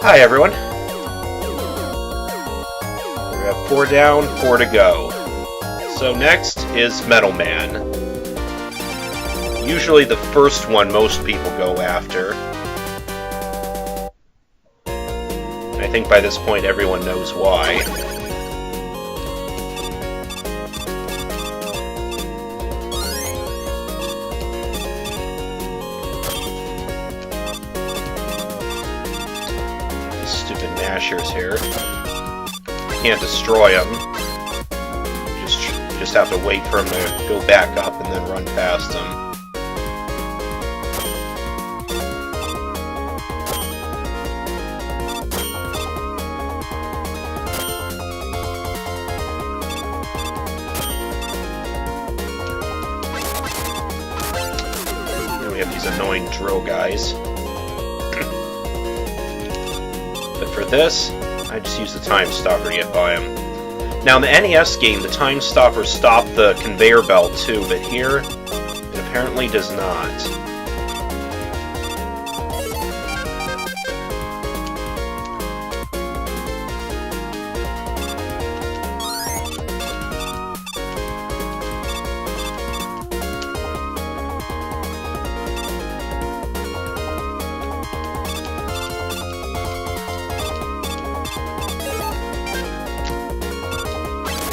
Hi everyone. We have 4 down, 4 to go. So next is Megaman. Usually the first one most people go after. I think by this point everyone knows why. Stupid Mashers here. Can't destroy them. Just have to wait for him to go back up and then run past him. Then we have these annoying drill guys. But for this, I just use the time stopper to get by him. Now in the NES game, the time stopper stopped the conveyor belt too, but here, it apparently does not.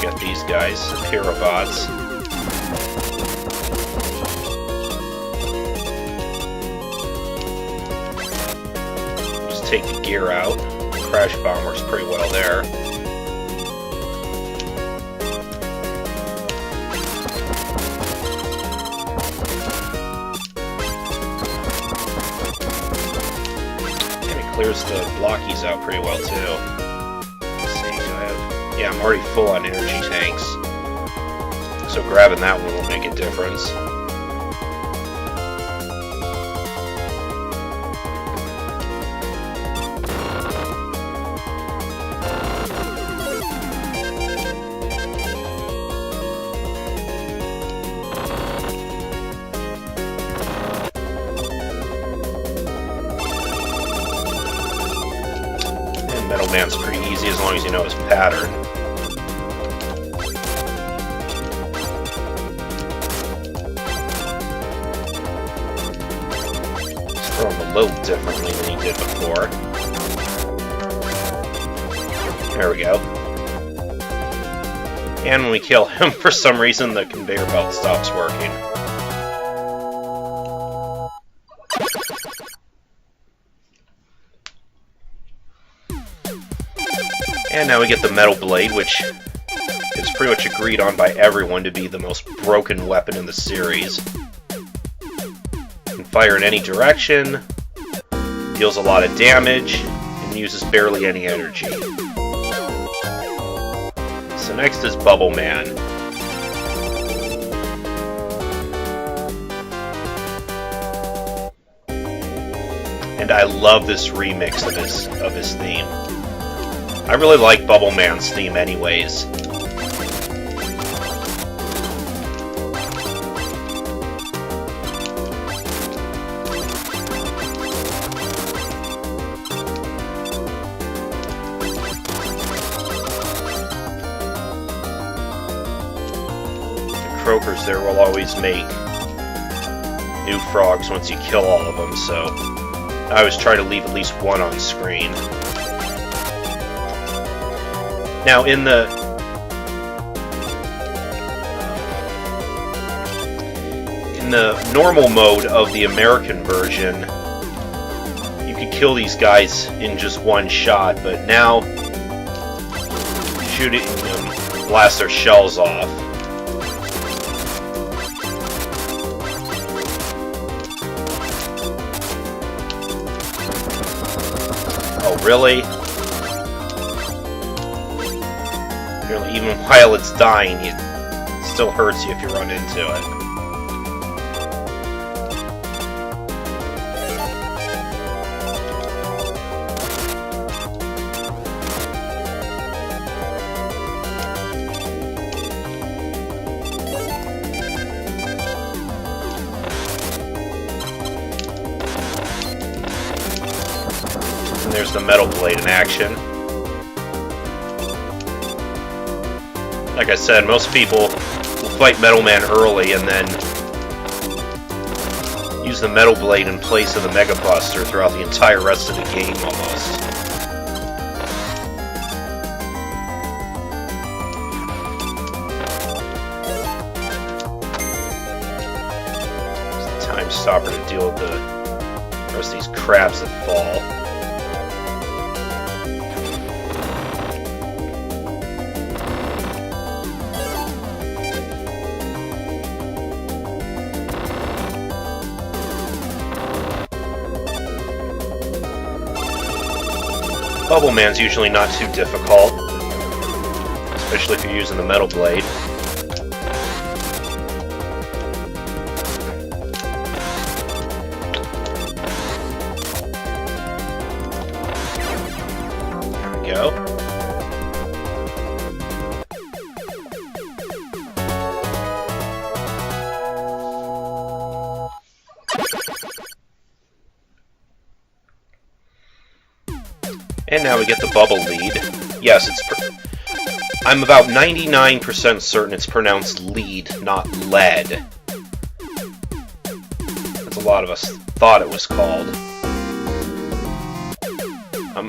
Get these guys, Pyrobots. Just take the gear out. Crash Bomb works pretty well there. And it clears the blockies out pretty well too. Yeah, I'm already full on energy tanks, so grabbing that one will make a difference. And Megaman's pretty easy as long as you know his pattern. Throw him a little differently than he did before. There we go. And when we kill him, for some reason, the conveyor belt stops working. And now we get the Metal Blade, which is pretty much agreed on by everyone to be the most broken weapon in the series. Can fire in any direction, deals a lot of damage, and uses barely any energy. So next is Megaman. And I love this remix of his theme. I really like Megaman's theme anyways. Croakers there will always make new frogs once you kill all of them, so I always try to leave at least one on screen. Now in the normal mode of the American version, you could kill these guys in just one shot, but now shooting them blasts their shells off. Oh, really? Apparently, even while it's dying, it still hurts you if you run into it. And there's the Metal Blade in action. Like I said, most people will fight Metal Man early and then use the Metal Blade in place of the Mega Buster throughout the entire rest of the game, almost. It's the time stopper to deal with the rest of these crabs that fall. Bubble Man's usually not too difficult, especially if you're using the Metal Blade. There we go. And now we get the bubble lead. Yes, I'm about 99% certain it's pronounced lead, not lead. As a lot of us thought it was called. I'm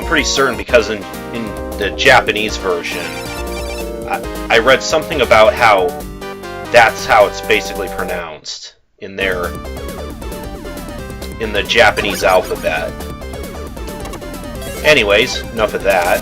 pretty certain because in the Japanese version, I read something about how that's how it's basically pronounced in the Japanese alphabet. Anyways, enough of that.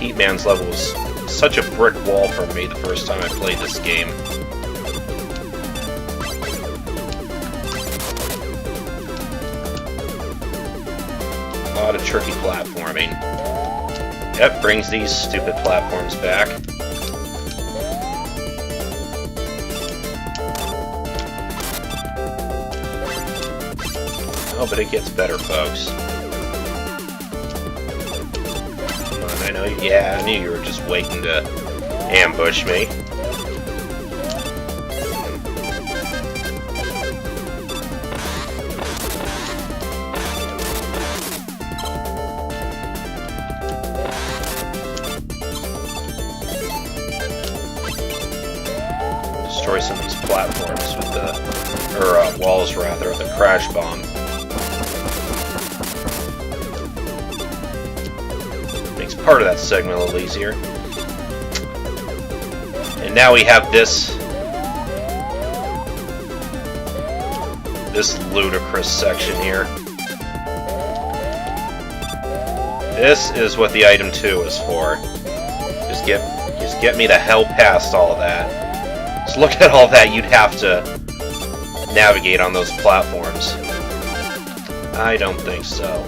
Heatman's level was such a brick wall for me the first time I played this game. A lot of tricky platforming. Yep, brings these stupid platforms back. Oh, but it gets better, folks. Come on, I know you. Yeah, I knew you were just waiting to ambush me. Destroy some of these platforms with the, or walls rather, with the crash bomb. Makes part of that segment a little easier. And now we have this ludicrous section here. This is what the item 2 is for. Just get me the hell past all of that. Just look at all that you'd have to navigate on those platforms. I don't think so.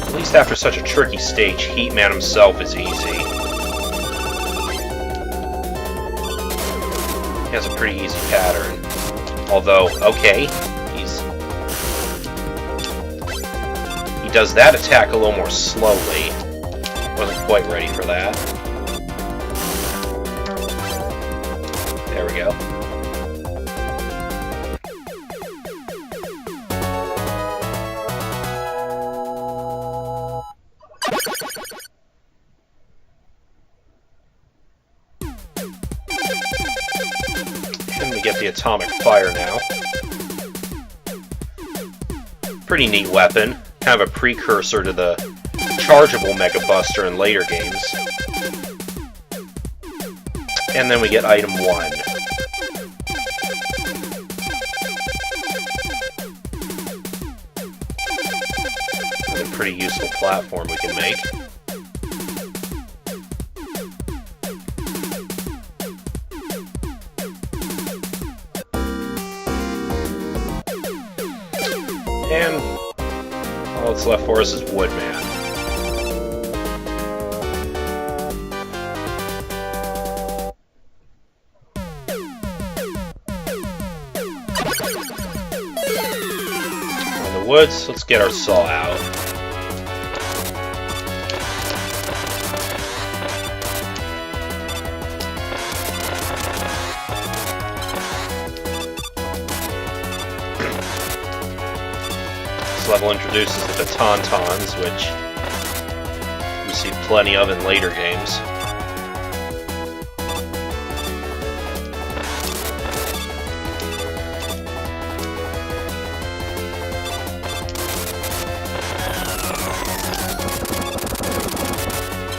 At least after such a tricky stage, Heatman himself is easy. He has a pretty easy pattern. Although, okay, he does that attack a little more slowly. Wasn't quite ready for that. There we go. And we get the atomic fire now. Pretty neat weapon. Kind of a precursor to the chargeable Mega Buster in later games. And then we get item 1. pretty useful platform we can make. And all that's left for us is Woodman. In the woods, let's get our saw out. This level introduces the Tauntauns, which we see plenty of in later games.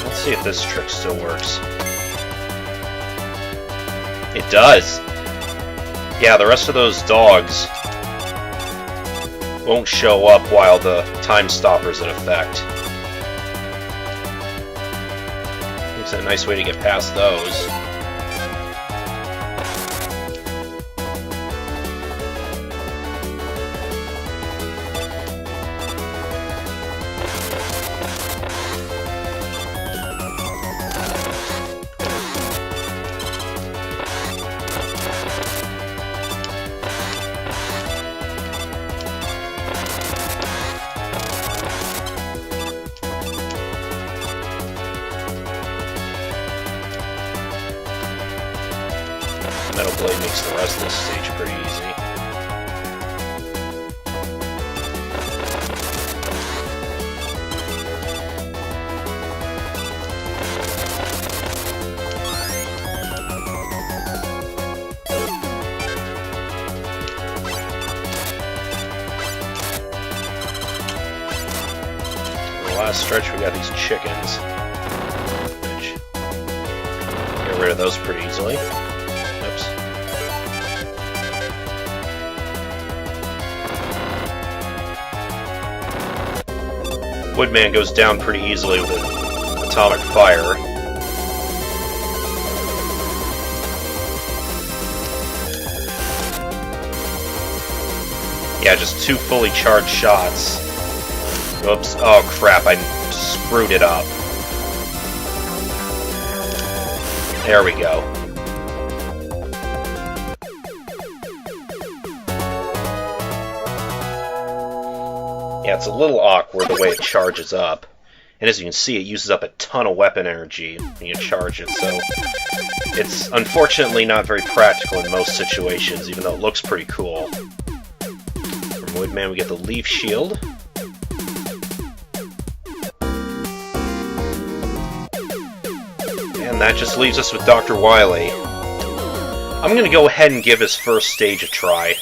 Let's see if this trick still works. It does! Yeah, the rest of those dogs won't show up while the time stopper's in effect. It's a nice way to get past those. Metal Blade makes the rest of this stage pretty easy. In the last stretch we got these chickens, which get rid of those pretty easily. Oops. Woodman goes down pretty easily with atomic fire. Yeah, just 2 fully charged shots. Oops. Oh crap, I screwed it up. There we go. Yeah, it's a little awkward the way it charges up. And as you can see, it uses up a ton of weapon energy when you charge it, so it's unfortunately not very practical in most situations, even though it looks pretty cool. From Woodman we get the Leaf Shield. And that just leaves us with Dr. Wily. I'm going to go ahead and give his first stage a try.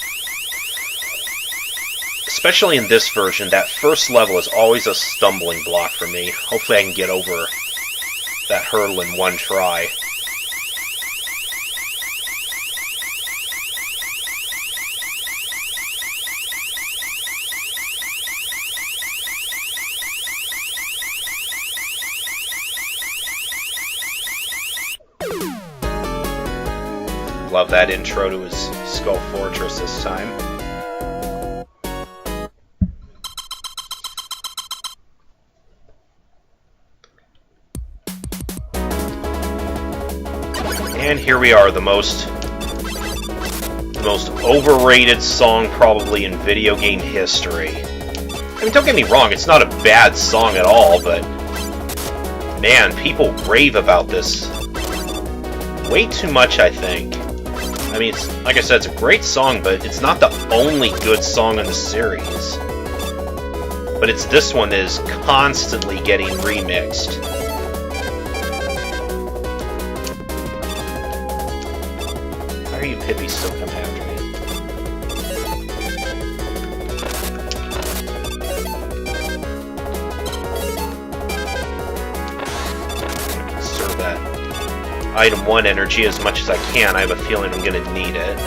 Especially in this version, that first level is always a stumbling block for me. Hopefully I can get over that hurdle in one try. Love that intro to his Skull Fortress this time. And here we are, the most overrated song probably in video game history. I mean, don't get me wrong, it's not a bad song at all, but man, people rave about this way too much, I think. I mean, it's, like I said, it's a great song, but it's not the only good song in the series. But it's this one that is constantly getting remixed. Why are you Pippies still coming after me? Conserve that item 1 energy as much as I can. I have a feeling I'm going to need it.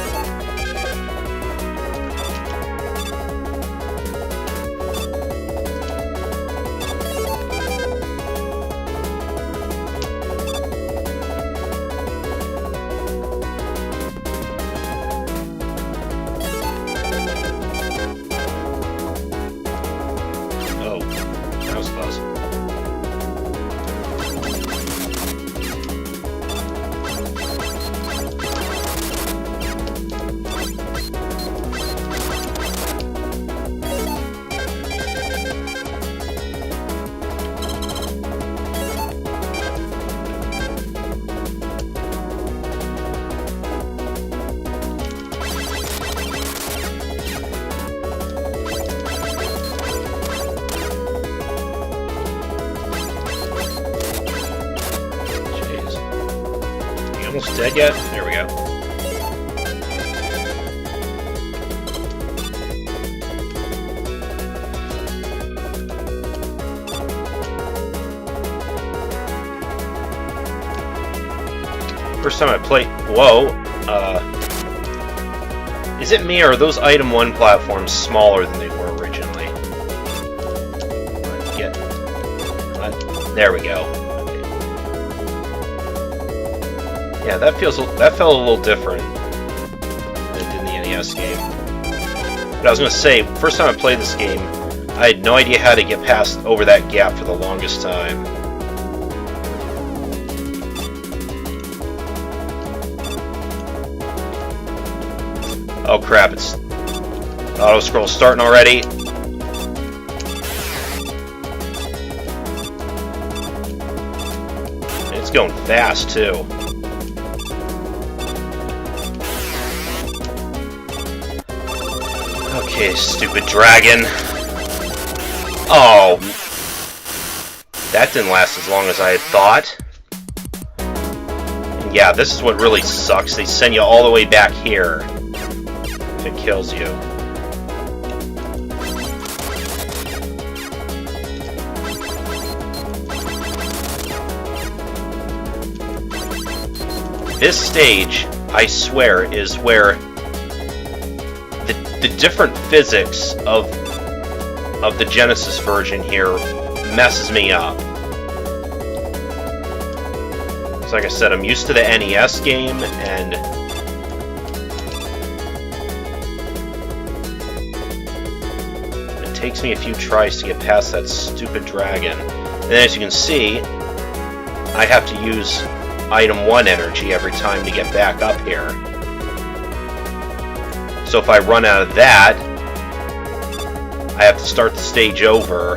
Dead yet? There we go. First time I played... Whoa. Is it me, or are those Item 1 platforms smaller than they were originally? There we go. Okay. Yeah, that felt a little different than it did in the NES game. But I was going to say, first time I played this game, I had no idea how to get past over that gap for the longest time. Oh crap, it's auto scroll starting already. It's going fast too. Okay, stupid dragon. Oh, that didn't last as long as I had thought. And yeah, this is what really sucks. They send you all the way back here. It kills you. This stage, I swear, is where the different physics of the Genesis version here messes me up. So like I said, I'm used to the NES game, and takes me a few tries to get past that stupid dragon. And then as you can see, I have to use Item 1 energy every time to get back up here. So if I run out of that, I have to start the stage over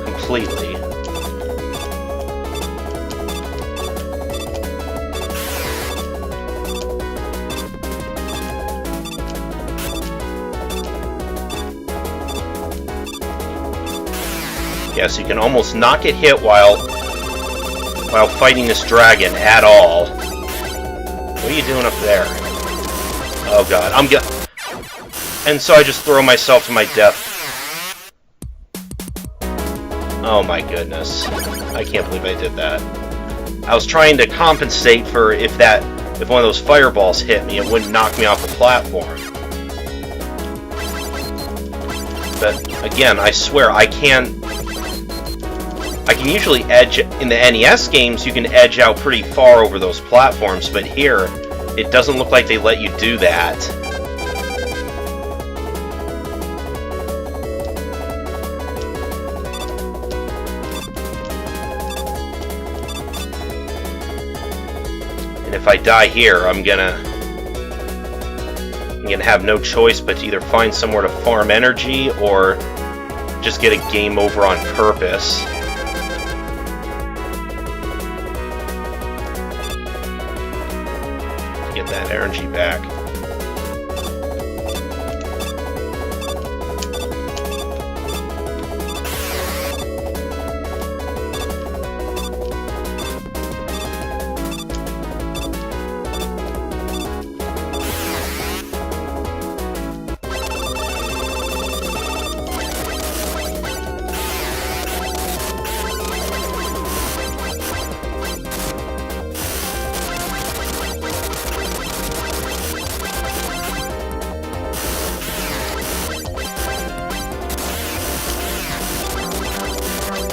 completely. Yes, you can almost not get hit while fighting this dragon at all. What are you doing up there? Oh god, and so I just throw myself to my death. Oh my goodness. I can't believe I did that. I was trying to compensate for if one of those fireballs hit me, it wouldn't knock me off the platform. But again, I swear, I can usually edge, in the NES games, you can edge out pretty far over those platforms, but here, it doesn't look like they let you do that. And if I die here, I'm gonna have no choice but to either find somewhere to farm energy, or just get a game over on purpose. Get that energy back.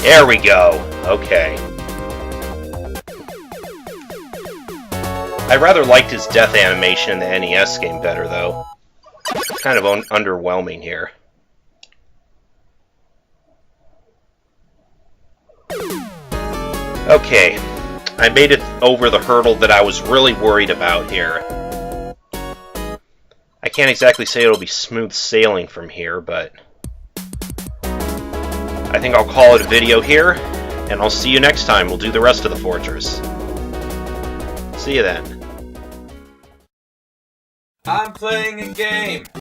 There we go. Okay. I rather liked his death animation in the NES game better, though. Kind of underwhelming here. Okay. I made it over the hurdle that I was really worried about here. I can't exactly say it'll be smooth sailing from here, but I think I'll call it a video here, and I'll see you next time. We'll do the rest of the fortress. See you then. I'm playing a game.